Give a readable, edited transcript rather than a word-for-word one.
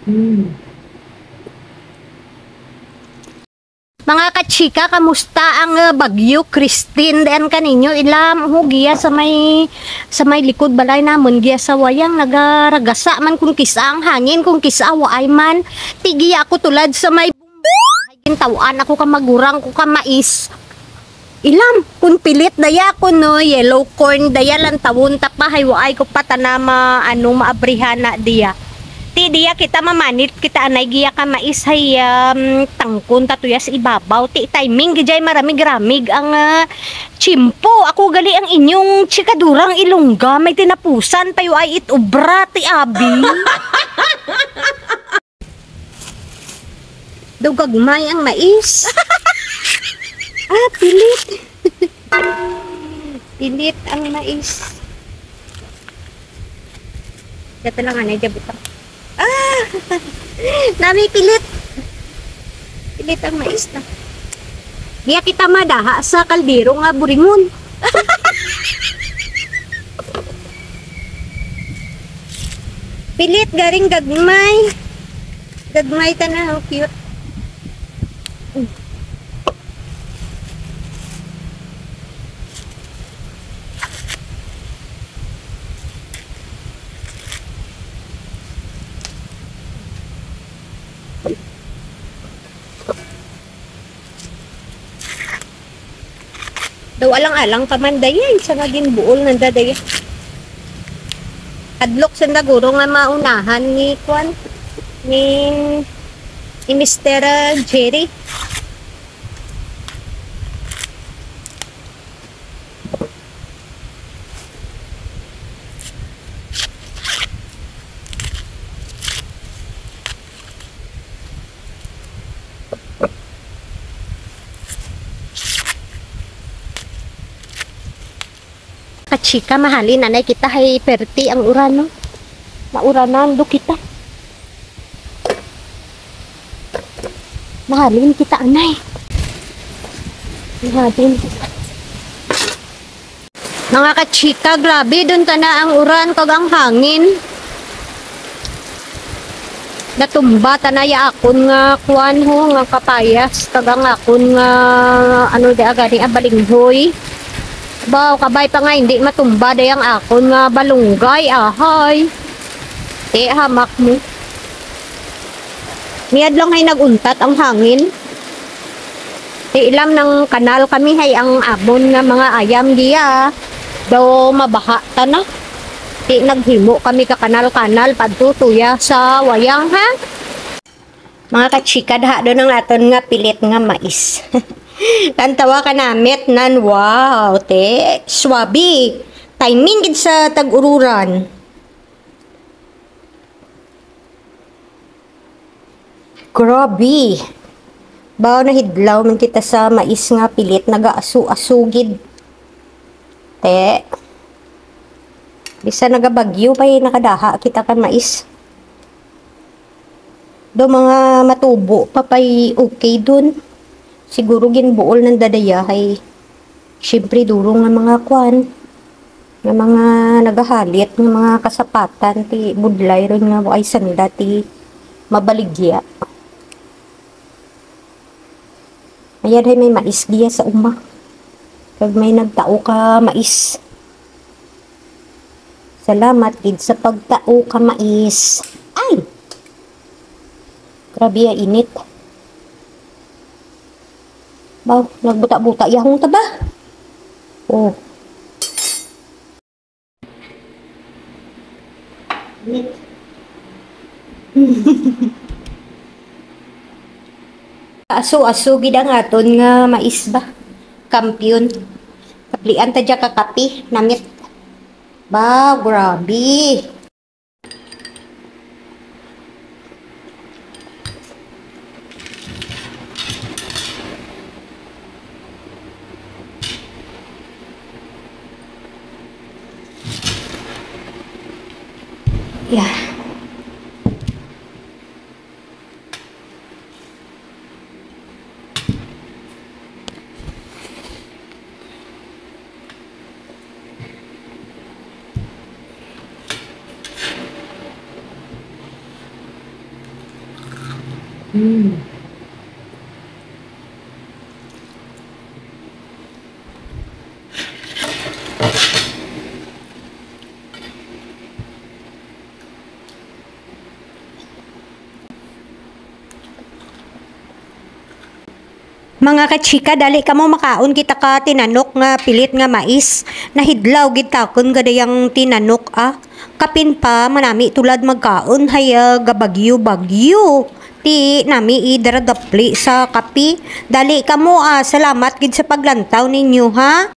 Hmm. Mga kachika, kamusta ang Bagyo Christine? Den kaninyo ilam hugiya sa may likod balay namon giya sa wayang nagaragasa man kung kisa ang hangin kung kisa waay man tigiya ako tulad sa may bumbay tawan ako ka magurang ko ka mais. Ilam kun pilit daya ko no yellow corn daya lang tawon tapahay waay ko patanama maabrihan na diya. Ti diya kita mamanit kita anay giya ka mais hay tangkon tatuyas ibabaw ti timing gijay maramig-ramig ang chimpo ako gali ang inyong chikadurang ilongga may tinapusan payo ay itubra ti abi. Daw gagmay ang mais. Pilit. Pilit ang mais. Dito lang anay jabutang. Nami pilit. Pilit ang mais na. Diya kita madaha sa kaldero nga buringon. Pilit garing gagmay. Gagmay tanah cute. Daw alang-alang pamandayan sa naging buol ng dadaya. Kadlok sa naguro nga maunahan ni Kwan ni Mr. Jerry. Kachika mahalin nanay kita hay perti ang urano. Mauranan do kita. Mahalin kita anay. Mahalin. Mga kachika, grabe dun ta na ang uran kag ang hangin. Natumba tanaya akon nga kuan ho nga kapayas kag ang akon nga ano di agani balinghoy. Baw kabay pa nga hindi matumba dayang akon nga balunggay ahay. Hamak mo. Niyad lang hay naguntat ang hangin. Ilam ng kanal kami hay ang abon nga mga ayam diya. Daw mabaha ta na. Naghimo kami ka kanal-kanal padtutuya sa wayang ha. Mga kachika daha doon ang aton nga pilit nga mais. Tantawa ka namit nan wow te swabi timing gid sa tag-ururan. Grabe baw na hidlaw man kita sa mais nga pilit nagaasu-asugid te bisa nagabagyo pa nakadaha kita kan mais do mga matubo papay okay dun. Siguro ginbuol ng dadaya ay syempre durong ng mga kwan ng mga nagahalit ng mga kasapatan ti budlay ron nga ay sanda ti mabaligya. Ayan ay may mais giya sa uma. Kag may nagtao ka mais. Salamat gid sa pagtao ka mais. Ay! Grabe init. Baw, nagbuta-buta yahong taba. Oh. Aso-aso gid ang aton nga mais ba. Kampiyon. Kaplian ta dya kakapi namit. Ba, grabe. Yeah. Mga kachika, dali ka mo makaon kita ka tinanok nga pilit nga mais. Nahidlaw gid takon gadayang tinanok Kapin pa manami tulad magkaon hay gabagyo-bagyo. Ti nami idradapli sa kapi. Dali ka mo salamat gid sa paglantaw ninyo ha.